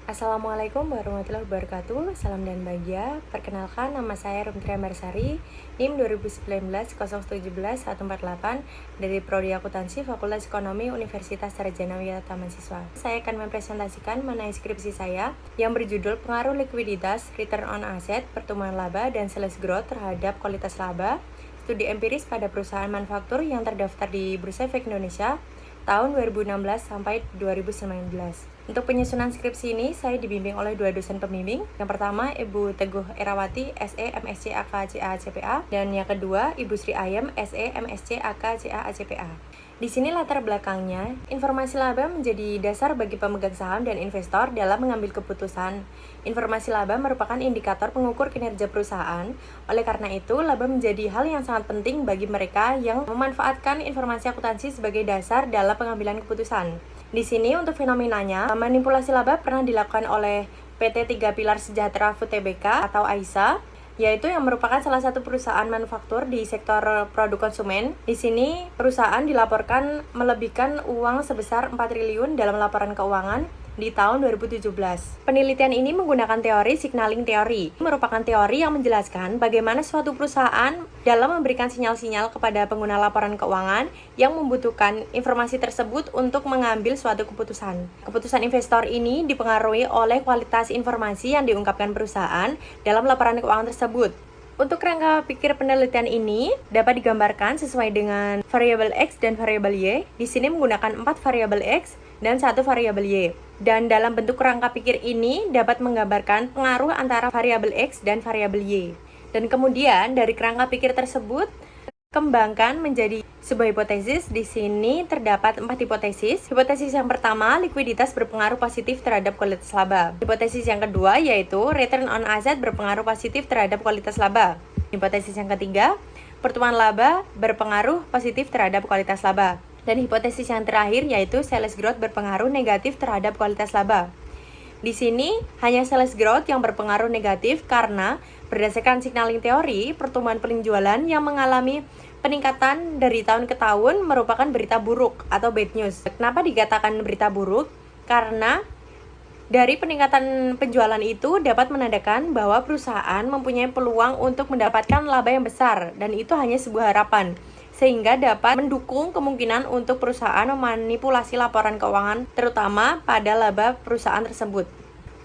Assalamualaikum warahmatullahi wabarakatuh. Salam dan bahagia. Perkenalkan, nama saya Rumtria Marsari, NIM 2019-017-148 dari Prodi Akuntansi Fakultas Ekonomi Universitas Sarjana Wiyata Taman Siswa. Saya akan mempresentasikan mengenai skripsi saya yang berjudul Pengaruh Likuiditas, Return on Asset, Pertumbuhan Laba, dan Sales Growth terhadap Kualitas Laba, Studi Empiris pada Perusahaan Manufaktur yang terdaftar di Bursa Efek Indonesia tahun 2016 sampai 2019. Untuk penyusunan skripsi ini, saya dibimbing oleh dua dosen pembimbing. Yang pertama, Ibu Teguh Erawati, SE, MSc, AK, CA, CPA. Dan yang kedua, Ibu Sri Ayem, SE, MSc, AK, CA, ACPA. Di sini latar belakangnya, informasi laba menjadi dasar bagi pemegang saham dan investor dalam mengambil keputusan. Informasi laba merupakan indikator pengukur kinerja perusahaan. Oleh karena itu, laba menjadi hal yang sangat penting bagi mereka yang memanfaatkan informasi akuntansi sebagai dasar dalam pengambilan keputusan. Di sini untuk fenomenanya, manipulasi laba pernah dilakukan oleh PT 3 Pilar Sejahtera Food Tbk atau AISA, yaitu yang merupakan salah satu perusahaan manufaktur di sektor produk konsumen. Di sini perusahaan dilaporkan melebihkan uang sebesar 4 triliun dalam laporan keuangan di tahun 2017. Penelitian ini menggunakan teori signaling teori. Merupakan teori yang menjelaskan bagaimana suatu perusahaan dalam memberikan sinyal-sinyal kepada pengguna laporan keuangan yang membutuhkan informasi tersebut untuk mengambil suatu keputusan. Keputusan investor ini dipengaruhi oleh kualitas informasi yang diungkapkan perusahaan dalam laporan keuangan tersebut. Untuk rangka pikir penelitian ini dapat digambarkan sesuai dengan variabel X dan variabel Y. Di sini menggunakan 4 variabel X dan 1 variabel Y. Dan dalam bentuk rangka pikir ini dapat menggambarkan pengaruh antara variabel X dan variabel Y. Dan kemudian dari kerangka pikir tersebut kembangkan menjadi sebuah hipotesis. Di sini terdapat 4 hipotesis. Hipotesis yang pertama, likuiditas berpengaruh positif terhadap kualitas laba. Hipotesis yang kedua yaitu return on asset berpengaruh positif terhadap kualitas laba. Hipotesis yang ketiga, pertumbuhan laba berpengaruh positif terhadap kualitas laba. Dan hipotesis yang terakhir yaitu sales growth berpengaruh negatif terhadap kualitas laba. Di sini hanya sales growth yang berpengaruh negatif karena berdasarkan signaling teori, pertumbuhan penjualan yang mengalami peningkatan dari tahun ke tahun merupakan berita buruk atau bad news. Kenapa dikatakan berita buruk? Karena dari peningkatan penjualan itu dapat menandakan bahwa perusahaan mempunyai peluang untuk mendapatkan laba yang besar dan itu hanya sebuah harapan, sehingga dapat mendukung kemungkinan untuk perusahaan memanipulasi laporan keuangan terutama pada laba perusahaan tersebut.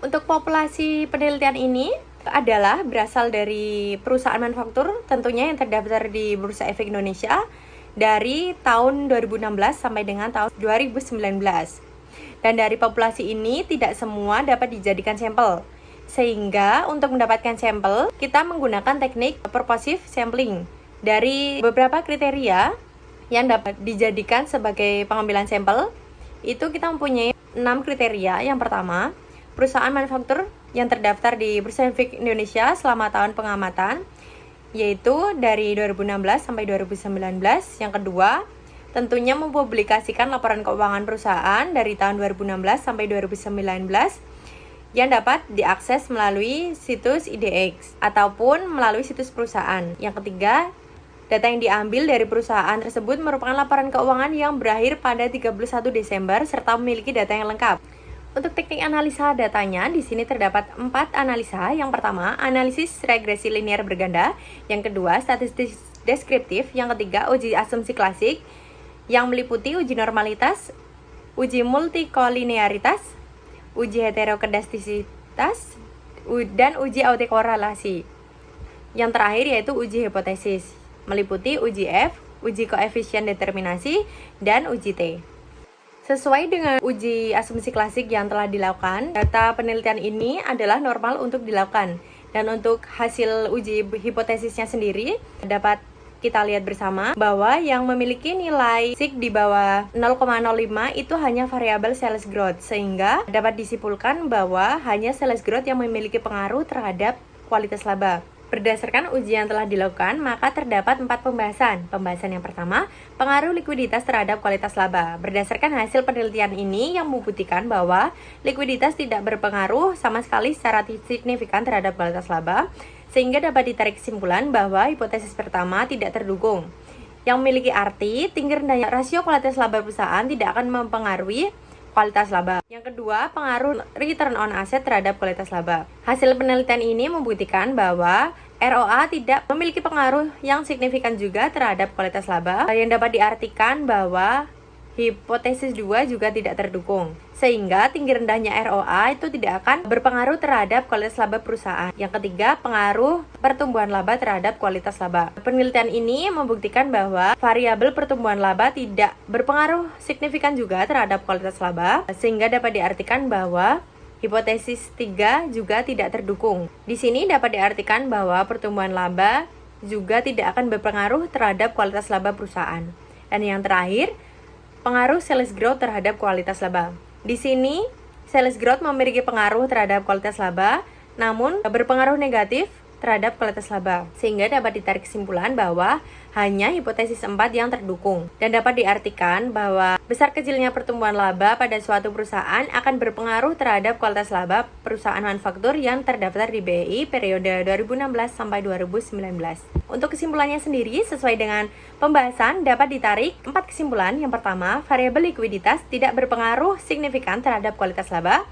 Untuk populasi penelitian ini adalah berasal dari perusahaan manufaktur tentunya yang terdaftar di Bursa Efek Indonesia dari tahun 2016 sampai dengan tahun 2019. Dan dari populasi ini tidak semua dapat dijadikan sampel. Sehingga untuk mendapatkan sampel, kita menggunakan teknik purposive sampling. Dari beberapa kriteria yang dapat dijadikan sebagai pengambilan sampel, itu kita mempunyai 6 kriteria. Yang pertama, perusahaan manufaktur yang terdaftar di Bursa Efek Indonesia selama tahun pengamatan, yaitu dari 2016 sampai 2019. Yang kedua, tentunya mempublikasikan laporan keuangan perusahaan dari tahun 2016 sampai 2019 yang dapat diakses melalui situs IDX ataupun melalui situs perusahaan. Yang ketiga, data yang diambil dari perusahaan tersebut merupakan laporan keuangan yang berakhir pada 31 Desember serta memiliki data yang lengkap. Untuk teknik analisa datanya, di sini terdapat 4 analisa. Yang pertama, analisis regresi linear berganda. Yang kedua, statistik deskriptif. Yang ketiga, uji asumsi klasik yang meliputi uji normalitas, uji multikolinearitas, uji heterokedastisitas, dan uji autokorelasi. Yang terakhir yaitu uji hipotesis, meliputi uji F, uji koefisien determinasi, dan uji T. Sesuai dengan uji asumsi klasik yang telah dilakukan, data penelitian ini adalah normal untuk dilakukan. Dan untuk hasil uji hipotesisnya sendiri, dapat kita lihat bersama bahwa yang memiliki nilai SIG di bawah 0,05 itu hanya variabel sales growth, sehingga dapat disimpulkan bahwa hanya sales growth yang memiliki pengaruh terhadap kualitas laba. Berdasarkan uji yang telah dilakukan, maka terdapat 4 pembahasan. Pembahasan yang pertama, pengaruh likuiditas terhadap kualitas laba. Berdasarkan hasil penelitian ini yang membuktikan bahwa likuiditas tidak berpengaruh sama sekali secara signifikan terhadap kualitas laba, sehingga dapat ditarik kesimpulan bahwa hipotesis pertama tidak terdukung. Yang memiliki arti, tinggi rendahnya rasio kualitas laba perusahaan tidak akan mempengaruhi kualitas laba. Yang kedua, pengaruh return on asset terhadap kualitas laba. Hasil penelitian ini membuktikan bahwa ROA tidak memiliki pengaruh yang signifikan juga terhadap kualitas laba, yang dapat diartikan bahwa hipotesis 2 juga tidak terdukung, sehingga tinggi rendahnya ROA itu tidak akan berpengaruh terhadap kualitas laba perusahaan. Yang ketiga, pengaruh pertumbuhan laba terhadap kualitas laba. Penelitian ini membuktikan bahwa variabel pertumbuhan laba tidak berpengaruh signifikan juga terhadap kualitas laba, sehingga dapat diartikan bahwa hipotesis 3 juga tidak terdukung. Di sini dapat diartikan bahwa pertumbuhan laba juga tidak akan berpengaruh terhadap kualitas laba perusahaan. Dan yang terakhir, pengaruh sales growth terhadap kualitas laba. Di sini, sales growth memiliki pengaruh terhadap kualitas laba, namun berpengaruh negatif terhadap kualitas laba, sehingga dapat ditarik kesimpulan bahwa hanya hipotesis 4 yang terdukung, dan dapat diartikan bahwa besar kecilnya pertumbuhan laba pada suatu perusahaan akan berpengaruh terhadap kualitas laba perusahaan manufaktur yang terdaftar di BEI periode 2016 sampai 2019. Untuk kesimpulannya sendiri, sesuai dengan pembahasan, dapat ditarik 4 kesimpulan. Yang pertama, variabel likuiditas tidak berpengaruh signifikan terhadap kualitas laba.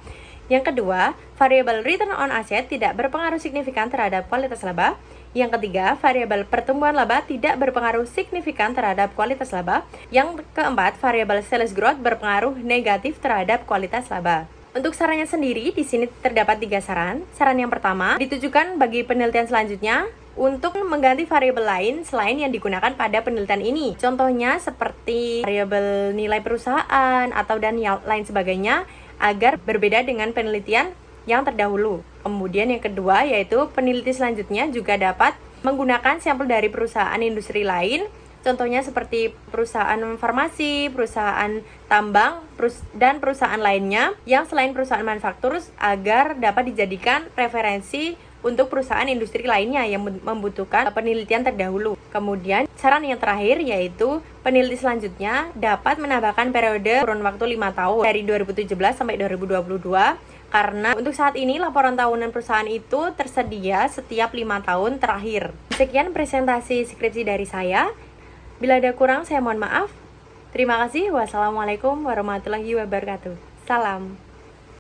Yang kedua, variabel return on asset tidak berpengaruh signifikan terhadap kualitas laba. Yang ketiga, variabel pertumbuhan laba tidak berpengaruh signifikan terhadap kualitas laba. Yang keempat, variabel sales growth berpengaruh negatif terhadap kualitas laba. Untuk sarannya sendiri, di sini terdapat 3 saran. Saran yang pertama ditujukan bagi penelitian selanjutnya untuk mengganti variabel lain selain yang digunakan pada penelitian ini. Contohnya seperti variabel nilai perusahaan atau dan lain sebagainya, agar berbeda dengan penelitian yang terdahulu. Kemudian yang kedua, yaitu peneliti selanjutnya juga dapat menggunakan sampel dari perusahaan industri lain, contohnya seperti perusahaan farmasi, perusahaan tambang, dan perusahaan lainnya yang selain perusahaan manufaktur, agar dapat dijadikan referensi untuk perusahaan industri lainnya yang membutuhkan penelitian terdahulu. Kemudian, saran yang terakhir yaitu peneliti selanjutnya dapat menambahkan periode kurun waktu 5 tahun dari 2017 sampai 2022, karena untuk saat ini laporan tahunan perusahaan itu tersedia setiap 5 tahun terakhir. Sekian presentasi skripsi dari saya. Bila ada kurang, saya mohon maaf. Terima kasih. Wassalamualaikum warahmatullahi wabarakatuh. Salam.